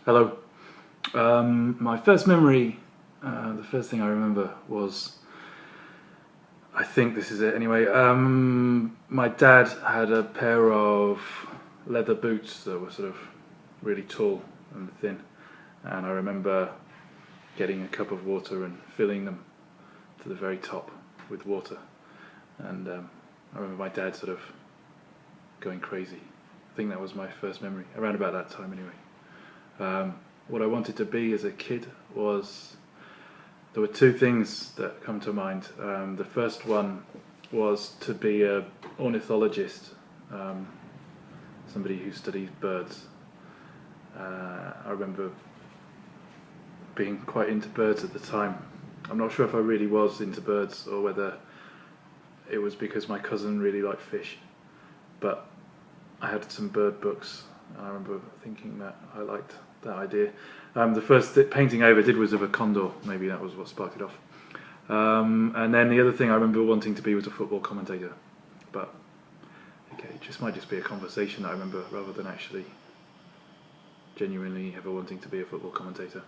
Hello. My first memory, the first thing I remember was, I think this is it anyway. My dad had a pair of leather boots that were sort of really tall and thin, and I remember getting a cup of water and filling them to the very top with water. And I remember my dad sort of going crazy. I think that was my first memory, around about that time anyway. What I wanted to be as a kid was, there were two things that come to mind. The first one was to be a ornithologist, somebody who studies birds. I remember being quite into birds at the time. I'm not sure if I really was into birds or whether it was because my cousin really liked fish, but I had some bird books. I remember thinking that I liked that idea. The first painting I ever did was of a condor. Maybe that was what sparked it off. And then the other thing I remember wanting to be was a football commentator. But okay, it just might just be a conversation that I remember rather than actually genuinely ever wanting to be a football commentator.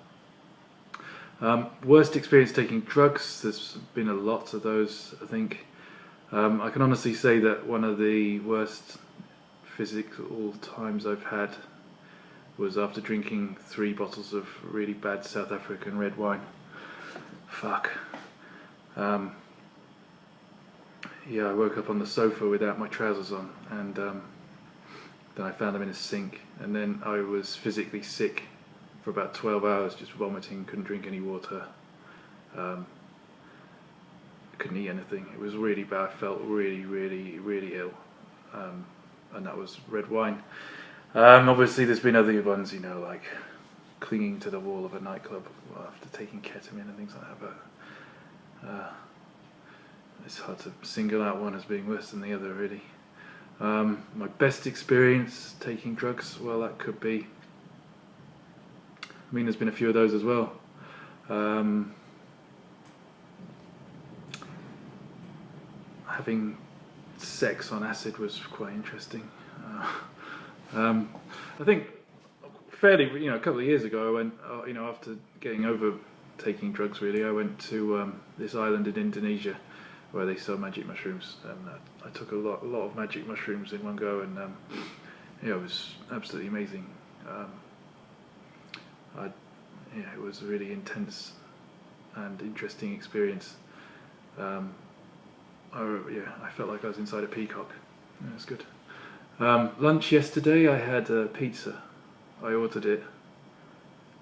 Worst experience taking drugs. There's been a lot of those, I think. I can honestly say that one of the worst physical times I've had was after drinking 3 bottles of really bad South African red wine. Fuck. Yeah, I woke up on the sofa without my trousers on, and then I found them in a sink, and then I was physically sick for about 12 hours, just vomiting, couldn't drink any water, couldn't eat anything. It was really bad. I felt really, really, really ill, and that was red wine. Obviously there's been other ones, like clinging to the wall of a nightclub after taking ketamine and things like that, but it's hard to single out one as being worse than the other, really. My best experience taking drugs, well, that could be, there's been a few of those as well. Having sex on acid was quite interesting. I think fairly, a couple of years ago, I went, after getting over taking drugs, really, I went to this island in Indonesia where they sell magic mushrooms, and I took a lot of magic mushrooms in one go, and it was absolutely amazing. It was a really intense and interesting experience. I felt like I was inside a peacock. It was good. Lunch yesterday, I had a pizza. I ordered it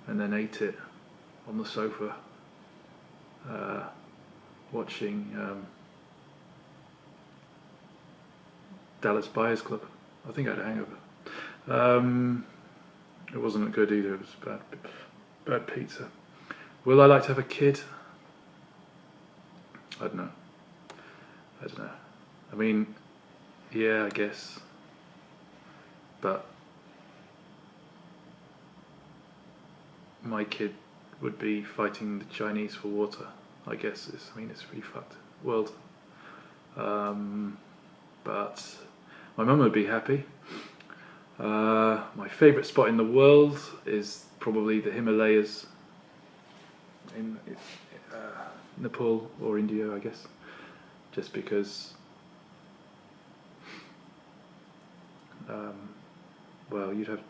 and then ate it on the sofa, watching Dallas Buyers Club. I think I had a hangover. It wasn't good either. It was bad pizza. Will I like to have a kid? I don't know. Yeah, I guess. But my kid would be fighting the Chinese for water, I guess. It's a pretty fucked world. But my mum would be happy. My favourite spot in the world is probably the Himalayas in Nepal or India, I guess. Just because,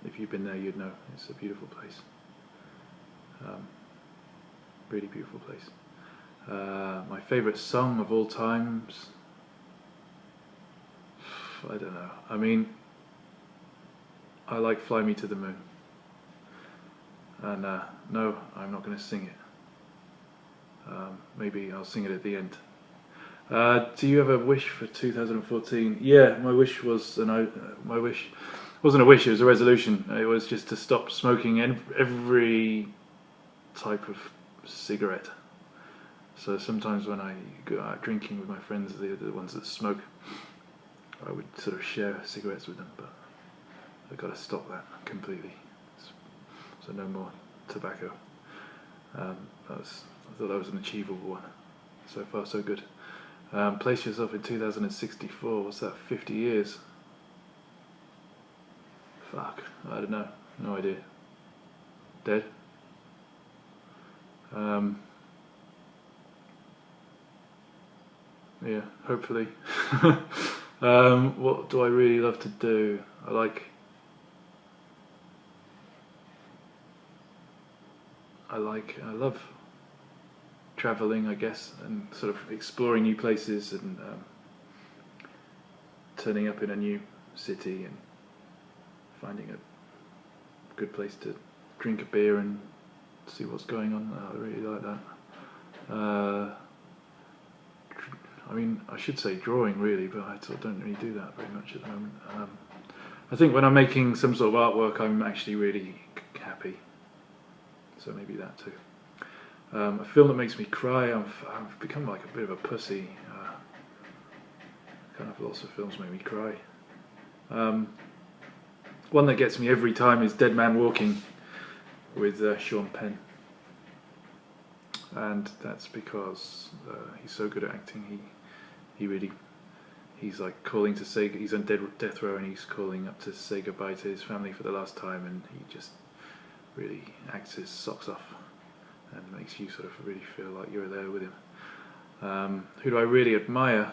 if you've been there, you'd know. It's a beautiful place. Really beautiful place. My favourite song of all times, I don't know. I like Fly Me to the Moon. And no, I'm not going to sing it. Maybe I'll sing it at the end. Do you have a wish for 2014? Yeah, my wish was, my wish wasn't a wish, it was a resolution. It was just to stop smoking every type of cigarette. So sometimes when I go out drinking with my friends, the ones that smoke, I would sort of share cigarettes with them, but I've got to stop that completely. So no more tobacco. I thought that was an achievable one. So far, so good. Place yourself in 2064. What's that? 50 years? Fuck. I don't know. No idea. dead. Yeah, hopefully. What do I really love to do? I love traveling, I guess, and sort of exploring new places and turning up in a new city and finding a good place to drink a beer and see what's going on. I really like that. I mean, I should say drawing really, but I sort of don't really do that very much at the moment. I think when I'm making some sort of artwork, I'm actually really happy. So maybe that too. A film that makes me cry, I've become like a bit of a pussy. Kind of lots of films make me cry. One that gets me every time is Dead Man Walking with Sean Penn. And that's because he's so good at acting. He's like calling to say, he's on death row and he's calling up to say goodbye to his family for the last time, and he just really acts his socks off and makes you sort of really feel like you're there with him. Who do I really admire?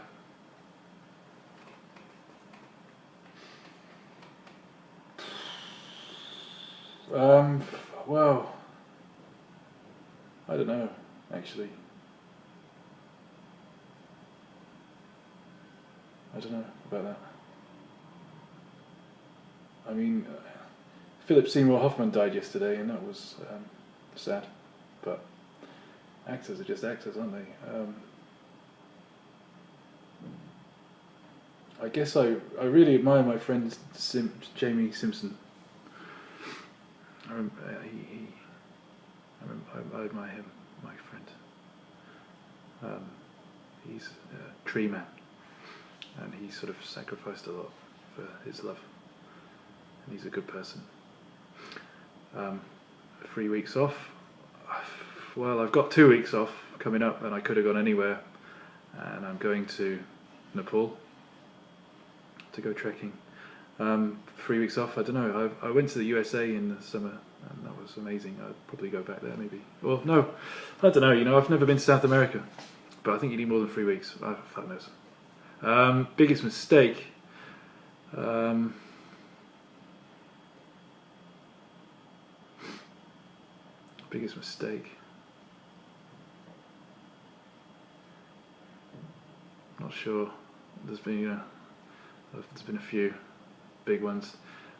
Well, I don't know, actually. I don't know about that. I mean, Philip Seymour Hoffman died yesterday, and that was sad. But actors are just actors, aren't they? I guess I really admire my friend Jamie Simpson. I admire him, my friend. He's a tree man, and he sort of sacrificed a lot for his love, and he's a good person. 3 weeks off. Well, I've got 2 weeks off coming up, and I could have gone anywhere, and I'm going to Nepal to go trekking. 3 weeks off, I don't know. I went to the USA in the summer, and that was amazing. I'd probably go back there maybe. Well, no, I don't know. You know, I've never been to South America, but I think you need more than 3 weeks. Fuck knows. Biggest mistake. Biggest mistake. Not sure. There's been a few big ones.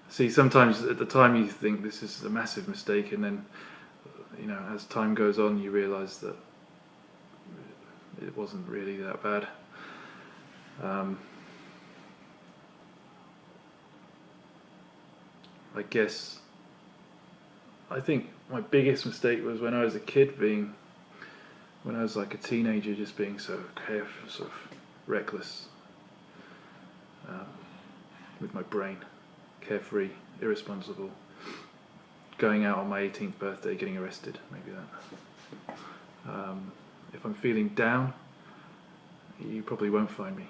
See, sometimes at the time you think this is a massive mistake, and then, you know, as time goes on, you realise that it wasn't really that bad. I think my biggest mistake was when I was a kid, when I was like a teenager, just being so careful, sort of reckless with my brain, carefree, irresponsible, going out on my 18th birthday, getting arrested, maybe that. If I'm feeling down, you probably won't find me.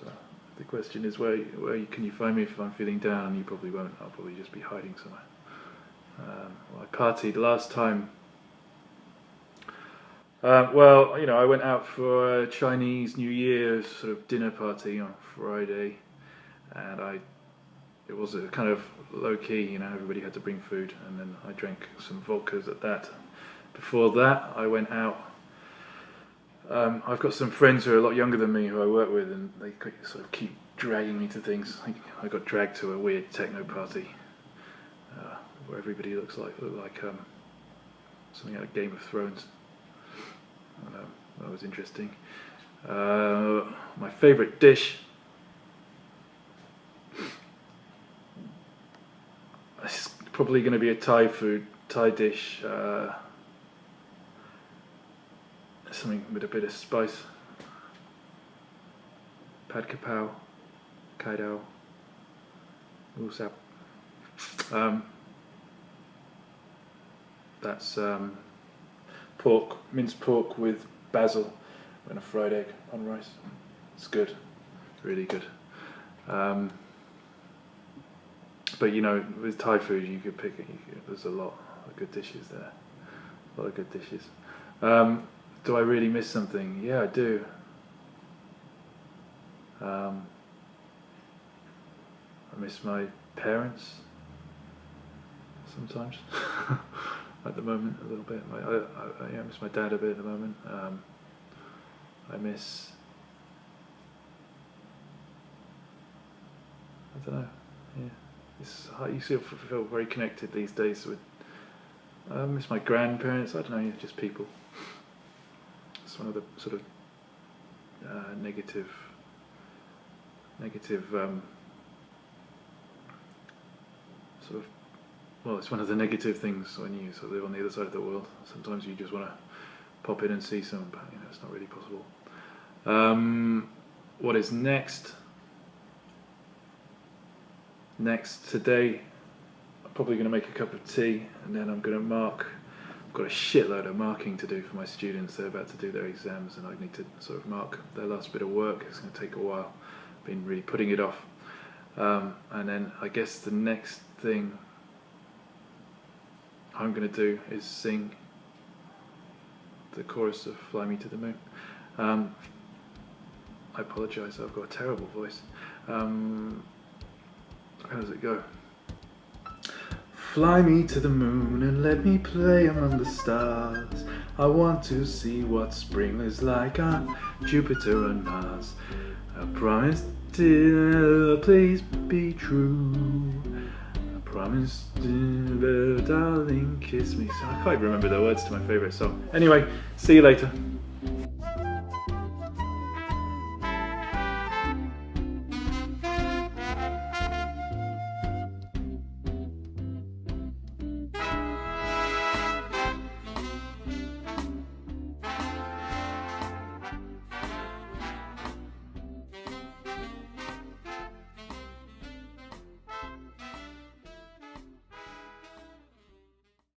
So the question is, where can you find me if I'm feeling down? You probably won't. I'll probably just be hiding somewhere. I partied last time. Well, you know, I went out for a Chinese New Year sort of dinner party on Friday, and it was a kind of low key, you know, everybody had to bring food, and then I drank some vodkas at that. Before that, I went out. I've got some friends who are a lot younger than me who I work with, and they sort of keep dragging me to things. I got dragged to a weird techno party where everybody looked like something out of Game of Thrones. That was interesting. My favourite dish. It's probably going to be a Thai dish. Something with a bit of spice. Pad kapow, kai dao, usap. That's pork, minced pork with basil and a fried egg on rice. It's good, really good. But you know, with Thai food, you could pick it. There's a lot. lot of good dishes there. A lot of good dishes. Do I really miss something? Yeah, I do. I miss my parents sometimes. At the moment, a little bit. I miss my dad a bit at the moment. I miss. I don't know. Yeah, you sort of feel very connected these days with. I miss my grandparents. I don't know, just people. It's one of the sort of negative. Sort of. Well, it's one of the negative things when you sort of live on the other side of the world. Sometimes you just want to pop in and see someone, but it's not really possible. What is next? Next, today, I'm probably going to make a cup of tea, and then I'm going to mark. I've got a shitload of marking to do for my students. They're about to do their exams, and I need to sort of mark their last bit of work. It's going to take a while. I've been really putting it off. And then I guess the next thing I'm going to do is sing the chorus of Fly Me to the Moon. I apologise, I've got a terrible voice. How does it go? Fly me to the moon and let me play among the stars. I want to see what spring is like on Jupiter and Mars. I promise, dear, please be true. Promise, darling, kiss me. So I can't even remember the words to my favourite song. Anyway, see you later.